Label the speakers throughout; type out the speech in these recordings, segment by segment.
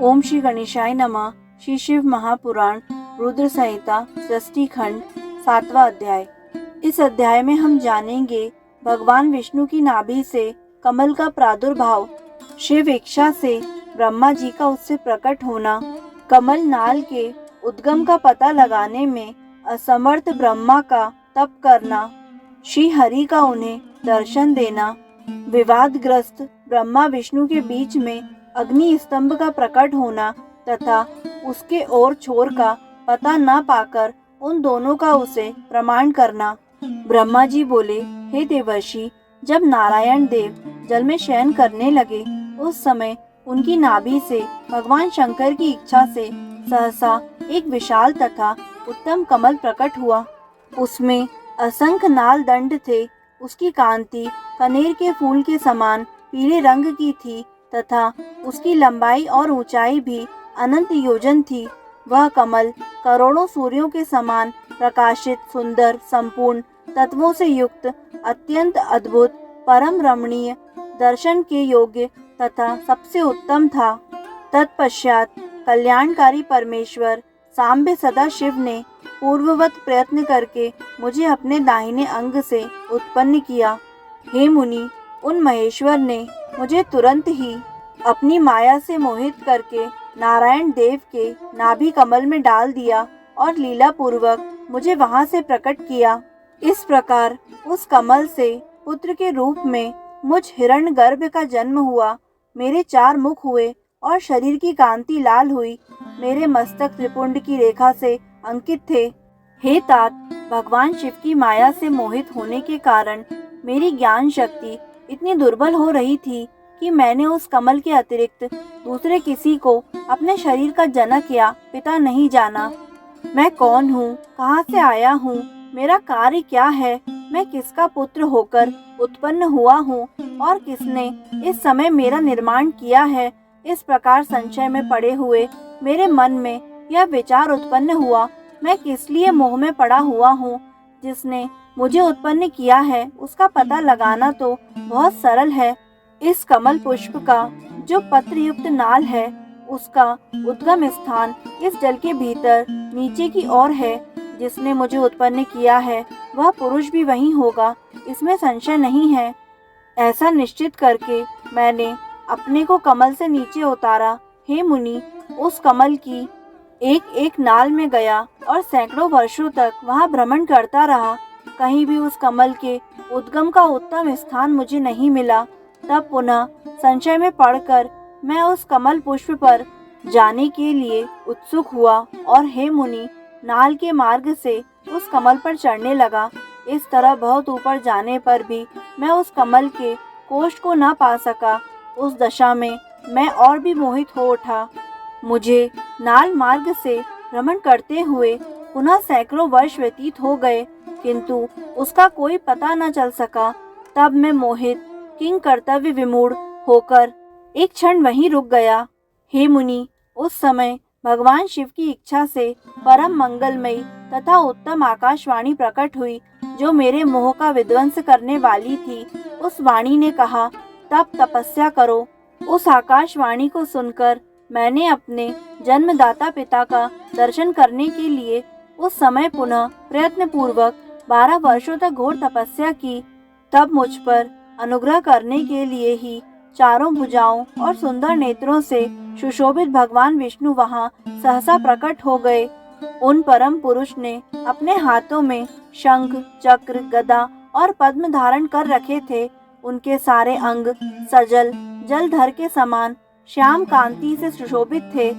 Speaker 1: ओम श्री गणेशाय नमः। श्री शिव महापुराण रुद्र संहिता सृष्टि खंड 7वां अध्याय। इस अध्याय में हम जानेंगे भगवान विष्णु की नाभि से कमल का प्रादुर्भाव, शिव इच्छा से ब्रह्मा जी का उससे प्रकट होना, कमल नाल के उद्गम का पता लगाने में असमर्थ ब्रह्मा का तप करना, श्री हरि का उन्हें दर्शन देना, विवादग्रस्त ब्रह्मा विष्णु के बीच में अग्नि स्तंभ का प्रकट होना तथा उसके ओर छोर का पता न पाकर उन दोनों का उसे प्रमाण करना। ब्रह्मा जी बोले, हे देवर्षि, जब नारायण देव जल में शयन करने लगे उस समय उनकी नाभि से भगवान शंकर की इच्छा से सहसा एक विशाल तथा उत्तम कमल प्रकट हुआ। उसमें असंख्य नाल दंड थे। उसकी कांति कनेर के फूल के समान पीले रंग की थी तथा उसकी लंबाई और ऊंचाई भी अनंत योजन थी। वह कमल करोड़ों सूर्यों के समान प्रकाशित, सुंदर, संपूर्ण तत्वों से युक्त, अत्यंत अद्भुत, परम रमणीय, दर्शन के योग्य तथा सबसे उत्तम था। तत्पश्चात कल्याणकारी परमेश्वर सांबे सदा शिव ने पूर्ववत प्रयत्न करके मुझे अपने दाहिने अंग से उत्पन्न किया। हे मुनि, उन महेश्वर ने मुझे तुरंत ही अपनी माया से मोहित करके नारायण देव के नाभि कमल में डाल दिया और लीला पूर्वक मुझे वहां से प्रकट किया। इस प्रकार उस कमल से पुत्र के रूप में मुझ हिरण्यगर्भ का जन्म हुआ। मेरे 4 मुख हुए और शरीर की कांति लाल हुई। मेरे मस्तक त्रिपुंड की रेखा से अंकित थे। हे तात, भगवान शिव की माया से मोहित होने के कारण मेरी ज्ञान शक्ति इतनी दुर्बल हो रही थी कि मैंने उस कमल के अतिरिक्त दूसरे किसी को अपने शरीर का जनक या पिता नहीं जाना। मैं कौन हूँ, कहाँ से आया हूँ, मेरा कार्य क्या है, मैं किसका पुत्र होकर उत्पन्न हुआ हूँ और किसने इस समय मेरा निर्माण किया है। इस प्रकार संशय में पड़े हुए मेरे मन में यह विचार उत्पन्न हुआ, मैं किस लिए मोह में पड़ा हुआ हूँ। जिसने मुझे उत्पन्न किया है उसका पता लगाना तो बहुत सरल है। इस कमल पुष्प का जो पत्र युक्त नाल है उसका उद्गम स्थान इस जल के भीतर नीचे की ओर है। जिसने मुझे उत्पन्न किया है वह पुरुष भी वही होगा, इसमें संशय नहीं है। ऐसा निश्चित करके मैंने अपने को कमल से नीचे उतारा। हे मुनि, उस कमल की एक एक नाल में गया और सैकड़ों वर्षों तक वहां भ्रमण करता रहा। कहीं भी उस कमल के उद्गम का उत्तम स्थान मुझे नहीं मिला। तब पुनः संशय में पड़कर मैं उस कमल पुष्प पर जाने के लिए उत्सुक हुआ और हे मुनि, नाल के मार्ग से उस कमल पर चढ़ने लगा। इस तरह बहुत ऊपर जाने पर भी मैं उस कमल के कोष्ठ को न पा सका। उस दशा में मैं और भी मोहित हो उठा। मुझे नाल मार्ग से भ्रमण करते हुए पुनः सैकड़ों वर्ष व्यतीत हो गए, किंतु उसका कोई पता न चल सका। तब मैं मोहित, किंग कर्तव्य विमूढ़ होकर एक क्षण वहीं रुक गया। हे मुनि, उस समय भगवान शिव की इच्छा से परम मंगलमयी तथा उत्तम आकाशवाणी प्रकट हुई, जो मेरे मोह का विध्वंस करने वाली थी। उस वाणी ने कहा, तप तपस्या करो। उस आकाशवाणी को सुनकर मैंने अपने जन्मदाता पिता का दर्शन करने के लिए उस समय पुनः प्रयत्न पूर्वक 12 वर्षों तक घोर तपस्या की। तब मुझ पर अनुग्रह करने के लिए ही चारों भुजाओं और सुंदर नेत्रों से सुशोभित भगवान विष्णु वहां सहसा प्रकट हो गए। उन परम पुरुष ने अपने हाथों में शंख, चक्र, गदा और पद्म धारण कर रखे थे। उनके सारे अंग सजल जलधर के समान श्याम कांति से सुशोभित थे।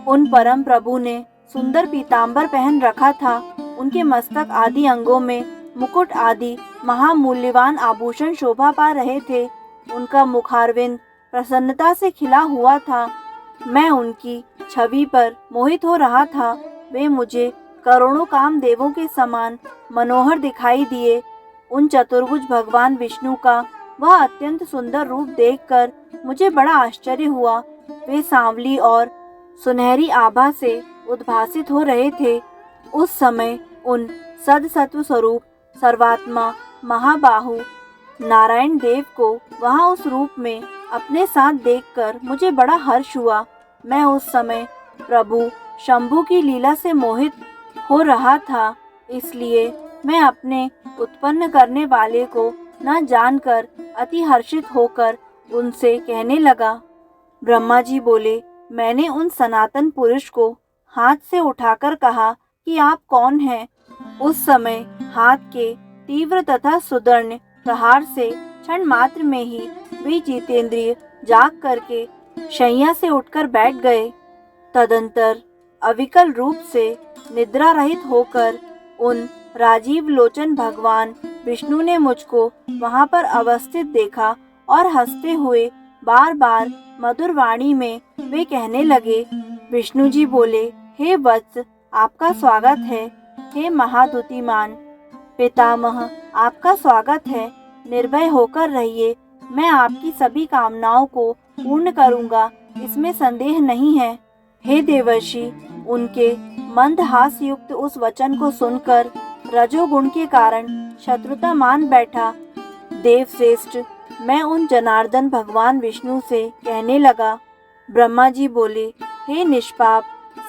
Speaker 1: उन परम प्रभु ने सुंदर पीतांबर पहन रखा था। उनके मस्तक आदि अंगों में मुकुट आदि महामूल्यवान आभूषण शोभा पा रहे थे। उनका मुखारविंद प्रसन्नता से खिला हुआ था। मैं उनकी छवि पर मोहित हो रहा था। वे मुझे करोड़ों कामदेवों के समान मनोहर दिखाई दिए। उन चतुर्भुज भगवान विष्णु का वह अत्यंत सुंदर रूप देखकर मुझे बड़ा आश्चर्य हुआ। वे सांवली और सुनहरी आभा से उद्भासित हो रहे थे। उस समय उन सदसत्व स्वरूप सर्वात्मा महाबाहु नारायण देव को वहां उस रूप में अपने साथ देखकर मुझे बड़ा हर्ष हुआ। मैं उस समय प्रभु शंभु की लीला से मोहित हो रहा था, इसलिए मैं अपने उत्पन्न करने वाले को न जानकर अति हर्षित होकर उनसे कहने लगा। ब्रह्मा जी बोले, मैंने उन सनातन पुरुष को हाथ से उठाकर कहा कि आप कौन हैं? उस समय हाथ के तीव्र तथा सुदृढ़ प्रहार से क्षण मात्र में ही वे जितेंद्रिय जाग करके शैया से उठकर बैठ गए। तदंतर अविकल रूप से निद्रा रहित होकर उन राजीव लोचन भगवान विष्णु ने मुझको वहां पर अवस्थित देखा और हंसते हुए बार बार मधुर वाणी में वे कहने लगे। विष्णु जी बोले, हे वत्स, आपका स्वागत है। हे महाद्युतिमान पितामह, आपका स्वागत है। निर्भय होकर रहिए, मैं आपकी सभी कामनाओं को पूर्ण करूंगा, इसमें संदेह नहीं है। हे देवर्षि, उनके मंद हास्य युक्त उस वचन को सुनकर रजोगुण के कारण शत्रुता मान बैठा देवश्रेष्ठ मैं उन जनार्दन भगवान विष्णु से कहने लगा। ब्रह्मा जी बोले, हे निष्पाप,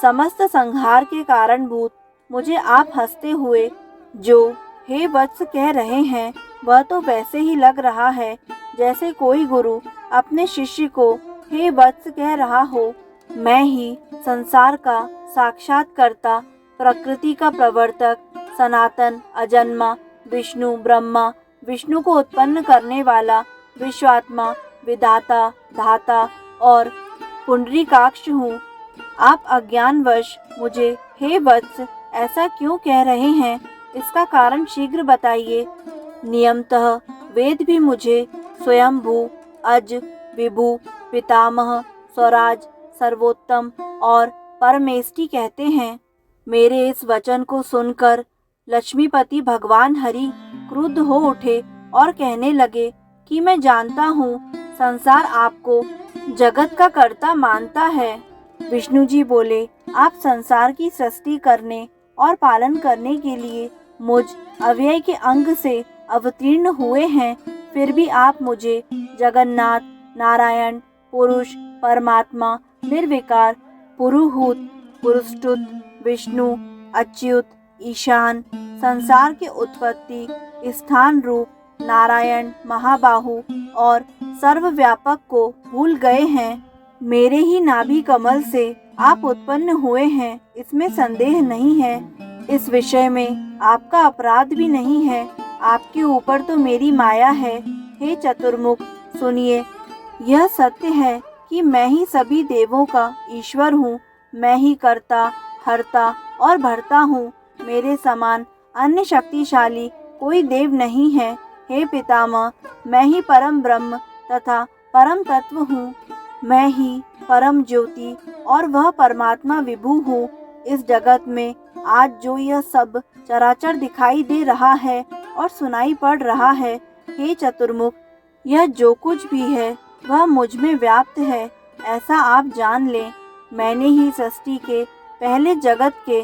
Speaker 1: समस्त संहार के कारणभूत मुझे आप हंसते हुए जो हे वत्स कह रहे हैं, वह तो वैसे ही लग रहा है जैसे कोई गुरु अपने शिष्य को हे वत्स कह रहा हो। मैं ही संसार का साक्षात कर्ता, प्रकृति का प्रवर्तक, सनातन अजन्मा विष्णु ब्रह्मा, विष्णु को उत्पन्न करने वाला विश्वात्मा, विधाता, धाता और पुंडरीकाक्ष हूँ। आप अज्ञानवश मुझे हे वत्स ऐसा क्यों कह रहे हैं? इसका कारण शीघ्र बताइए। नियमतः वेद भी मुझे स्वयंभू, अज, विभु, पितामह, स्वराज, सर्वोत्तम और परमेष्टि कहते हैं। मेरे इस वचन को सुनकर लक्ष्मीपति भगवान हरि क्रुद्ध हो उठे और कहने लगे कि मैं जानता हूँ संसार आपको जगत का कर्ता मानता है। विष्णु जी बोले, आप संसार की सृष्टि करने और पालन करने के लिए मुझ अव्यय के अंग से अवतीर्ण हुए हैं, फिर भी आप मुझे जगन्नाथ, नारायण, पुरुष, परमात्मा, निर्विकार, पुरुहूत, पुरुषतुत, विष्णु, अच्युत, ईशान, संसार के उत्पत्ति स्थान रूप नारायण, महाबाहु और सर्वव्यापक को भूल गए हैं। मेरे ही नाभि कमल से आप उत्पन्न हुए हैं, इसमें संदेह नहीं है। इस विषय में आपका अपराध भी नहीं है। आपके ऊपर तो मेरी माया है। हे चतुर्मुख, सुनिए, यह सत्य है कि मैं ही सभी देवों का ईश्वर हूँ। मैं ही कर्ता, हर्ता और भर्ता हूँ। मेरे समान अन्य शक्तिशाली कोई देव नहीं है। हे पितामह, मैं ही परम ब्रह्म तथा परम तत्व हूँ। मैं ही परम ज्योति और वह परमात्मा विभु हूँ। इस जगत में आज जो यह सब चराचर दिखाई दे रहा है और सुनाई पड़ रहा है, हे चतुर्मुख, यह जो कुछ भी है वह मुझ में व्याप्त है, ऐसा आप जान लें। मैंने ही सृष्टि के पहले जगत के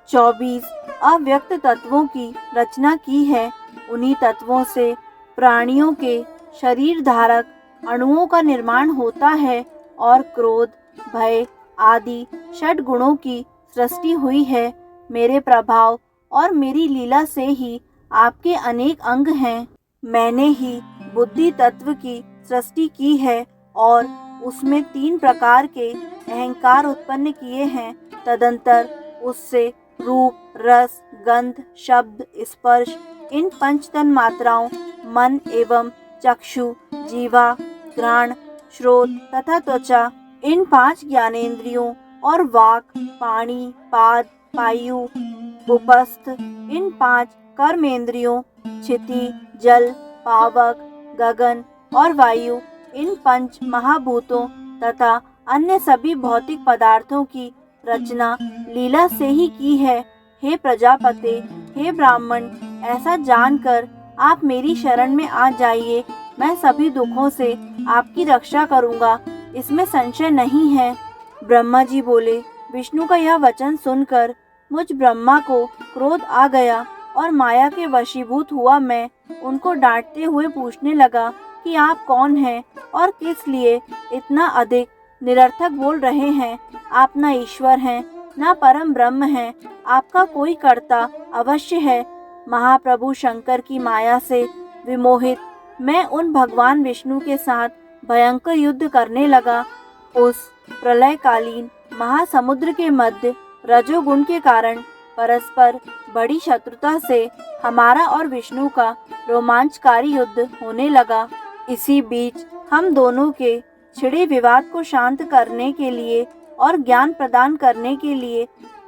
Speaker 1: 24 अव्यक्त तत्वों की रचना की है। उन्हीं तत्वों से प्राणियों के शरीर धारक अणुओं का निर्माण होता है और क्रोध, भय आदि षड गुणों की सृष्टि हुई है। मेरे प्रभाव और मेरी लीला से ही आपके अनेक अंग हैं। मैंने ही बुद्धि तत्व की सृष्टि की है और उसमें 3 प्रकार के अहंकार उत्पन्न किए हैं। तदंतर उससे रूप, रस, गंध, शब्द, स्पर्श, इन 5 तन मात्राओं मन एवं चक्षु, जीवा, घ्राण, श्रोत तथा त्वचा, इन 5 ज्ञानेंद्रियों और वाक, पाणी, पाद, पायु, उपस्थ, इन 5 कर्मेंद्रियों, क्षिति, जल, पावक, गगन और वायु, इन 5 महाभूतों तथा अन्य सभी भौतिक पदार्थों की रचना लीला से ही की है। हे प्रजापते, हे ब्राह्मण, ऐसा जानकर आप मेरी शरण में आ जाइए। मैं सभी दुखों से आपकी रक्षा करूंगा, इसमें संशय नहीं है। ब्रह्मा जी बोले, विष्णु का यह वचन सुनकर मुझ ब्रह्मा को क्रोध आ गया और माया के वशीभूत हुआ मैं उनको डांटते हुए पूछने लगा कि आप कौन हैं और किस लिए इतना अधिक निरर्थक बोल रहे हैं। आप न ईश्वर हैं, न परम ब्रह्म हैं, आपका कोई कर्ता अवश्य है। महाप्रभु शंकर की माया से विमोहित मैं उन भगवान विष्णु के साथ भयंकर युद्ध करने लगा। उस प्रलयकालीन महासमुद्र के मध्य रजोगुण के कारण परस्पर बड़ी शत्रुता से हमारा और विष्णु का रोमांचकारी युद्ध होने लगा। इसी बीच हम दोनों के छिड़े विवाद को शांत करने के लिए और ज्ञान प्रदान करने के लिए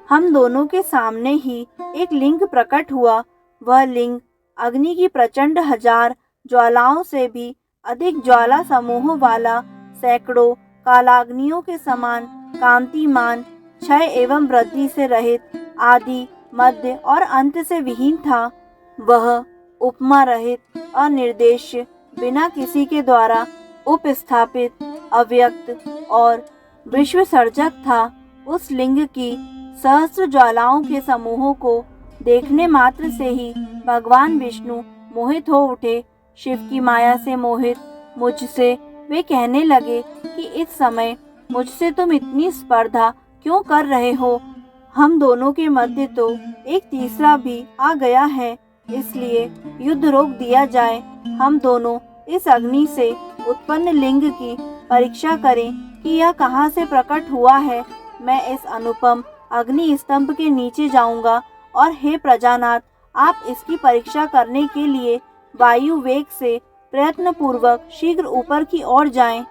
Speaker 1: हम दोनों के सामने ही एक लिंग प्रकट हुआ। वह लिंग अग्नि की प्रचंड हजार ज्वालाओं से भी अधिक ज्वाला समूहों वाला, सैकड़ों कालाग्नियों के समान कांतिमान, क्षय एवं वृद्धि से रहित, आदि मध्य और अंत से विहीन था। वह उपमा रहित, अनिर्देश्य, बिना किसी के द्वारा उपस्थापित, अव्यक्त और विश्व सर्जक था। उस लिंग की सहस्त्र ज्वालाओं के समूहों को देखने मात्र से ही भगवान विष्णु मोहित हो उठे। शिव की माया से मोहित मुझसे वे कहने लगे कि इस समय मुझसे तुम इतनी स्पर्धा क्यों कर रहे हो? हम दोनों के मध्य तो एक तीसरा भी आ गया है, इसलिए युद्ध रोक दिया जाए। हम दोनों इस अग्नि से उत्पन्न लिंग की परीक्षा करें कि यह कहाँ से प्रकट हुआ है। मैं इस अनुपम अग्नि स्तंभ के नीचे जाऊंगा और हे प्रजानाथ, आप इसकी परीक्षा करने के लिए वायु वेग से प्रयत्न पूर्वक शीघ्र ऊपर की ओर जाएं।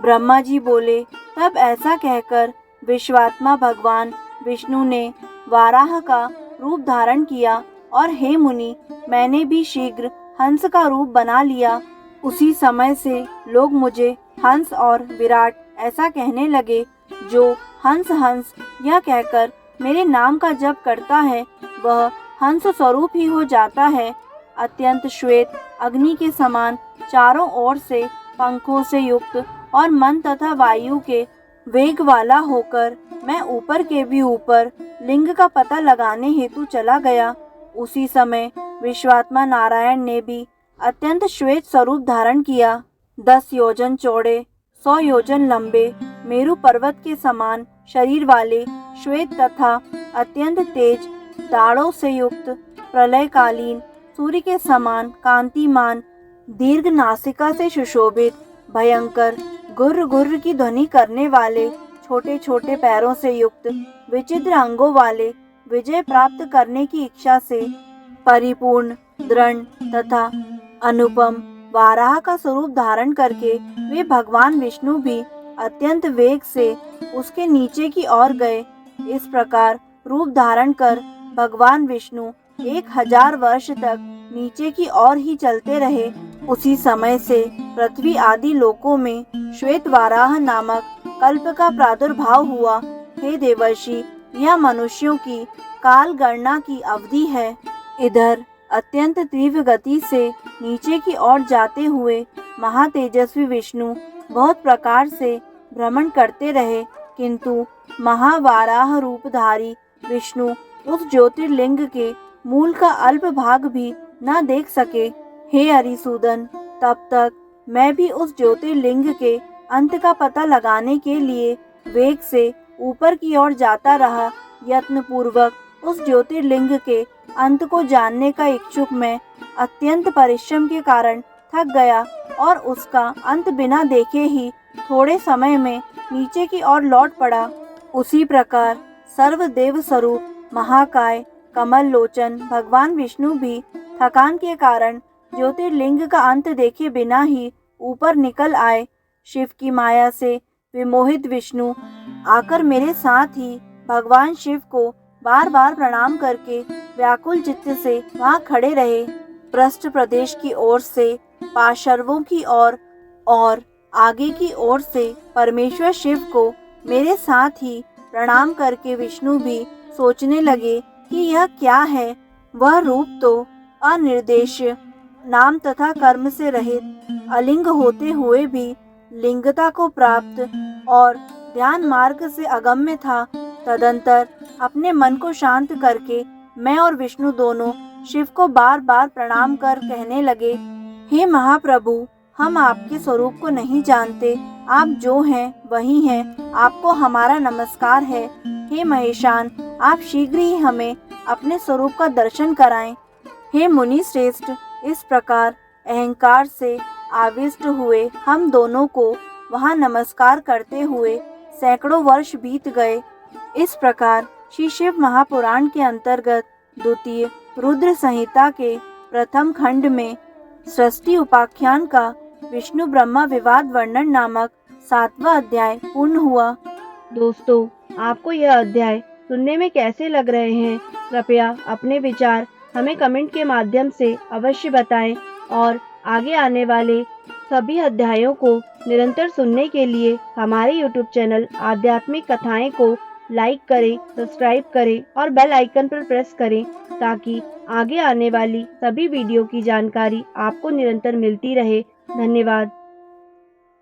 Speaker 1: ब्रह्मा जी बोले। तब ऐसा कहकर विश्वात्मा भगवान विष्णु ने वाराह का रूप धारण किया और हे मुनि, मैंने भी शीघ्र हंस का रूप बना लिया। उसी समय से लोग मुझे हंस और विराट ऐसा कहने लगे। जो हंस हंस यह कहकर मेरे नाम का जप करता है, वह हंस स्वरूप ही हो जाता है। अत्यंत श्वेत अग्नि के समान चारों ओर से पंखों से युक्त और मन तथा वायु के वेग वाला होकर मैं ऊपर के भी ऊपर लिंग का पता लगाने हेतु चला गया। उसी समय विश्वात्मा नारायण ने भी अत्यंत श्वेत स्वरूप धारण किया। 10 योजन चौड़े, 100 योजन लंबे, मेरु पर्वत के समान शरीर वाले, श्वेत तथा अत्यंत तेज दाढ़ों से युक्त, प्रलयकालीन सूर्य के समान कांतिमान, दीर्घ नासिका से सुशोभित, भयंकर गुर्र गुर्र की ध्वनि करने वाले, छोटे छोटे पैरों से युक्त, विचित्र अंगों वाले, विजय प्राप्त करने की इच्छा से परिपूर्ण, दृढ़ तथा अनुपम वाराह का स्वरूप धारण करके वे भगवान विष्णु भी अत्यंत वेग से उसके नीचे की ओर गए। इस प्रकार रूप धारण कर भगवान विष्णु 1000 वर्ष तक नीचे की ओर ही चलते रहे। उसी समय से पृथ्वी आदि लोकों में श्वेत वाराह नामक कल्प का प्रादुर्भाव हुआ। हे देवर्षि, यह मनुष्यों की काल गणना की अवधि है। इधर अत्यंत तीव्र गति से नीचे की ओर जाते हुए महातेजस्वी विष्णु बहुत प्रकार से भ्रमण करते रहे, किंतु महावाराह रूपधारी विष्णु उस ज्योतिर्लिंग के मूल का अल्प भाग भी न देख सके। हे अरिसूदन, तब तक मैं भी उस ज्योतिर्लिंग के अंत का पता लगाने के लिए वेग से ऊपर की ओर जाता रहा। यत्न पूर्वक उस ज्योतिर्लिंग के अंत को जानने का इच्छुक मैं अत्यंत परिश्रम के कारण थक गया और उसका अंत बिना देखे ही थोड़े समय में नीचे की ओर लौट पड़ा। उसी प्रकार सर्वदेव स्वरूप महाकाय कमल लोचन भगवान विष्णु भी थकान के कारण ज्योतिर्लिंग का अंत देखे बिना ही ऊपर निकल आए। शिव की माया से विमोहित विष्णु आकर मेरे साथ ही भगवान शिव को बार बार प्रणाम करके व्याकुल चित्त से वहां खड़े रहे। पृष्ठ प्रदेश की ओर से पार्श्वों की ओर और आगे की ओर से परमेश्वर शिव को मेरे साथ ही प्रणाम करके विष्णु भी सोचने लगे कि यह क्या है। वह रूप तो अनिर्देश्य, नाम तथा कर्म से रहित, अलिंग होते हुए भी लिंगता को प्राप्त और ध्यान मार्ग से अगम्य था। तदंतर अपने मन को शांत करके मैं और विष्णु दोनों शिव को बार बार प्रणाम कर कहने लगे, हे महाप्रभु, हम आपके स्वरूप को नहीं जानते, आप जो हैं वही हैं, आपको हमारा नमस्कार है। हे महेशान, आप शीघ्र ही हमें अपने स्वरूप का दर्शन कराएं। हे मुनि श्रेष्ठ, इस प्रकार अहंकार से आविष्ट हुए हम दोनों को वहाँ नमस्कार करते हुए सैकड़ों वर्ष बीत गए। इस प्रकार श्री शिव महापुराण के अंतर्गत द्वितीय रुद्र संहिता के प्रथम खंड में सृष्टि उपाख्यान का विष्णु ब्रह्मा विवाद वर्णन नामक 7वां अध्याय पूर्ण हुआ। दोस्तों, आपको यह अध्याय सुनने में कैसे लग रहे हैं? कृपया अपने विचार हमें कमेंट के माध्यम से अवश्य बताएं और आगे आने वाले सभी अध्यायों को निरंतर सुनने के लिए हमारे YouTube चैनल आध्यात्मिक कथाएं को लाइक करें, सब्सक्राइब करें और बेल आइकन पर प्रेस करें ताकि आगे आने वाली सभी वीडियो की जानकारी आपको निरंतर मिलती रहे। धन्यवाद।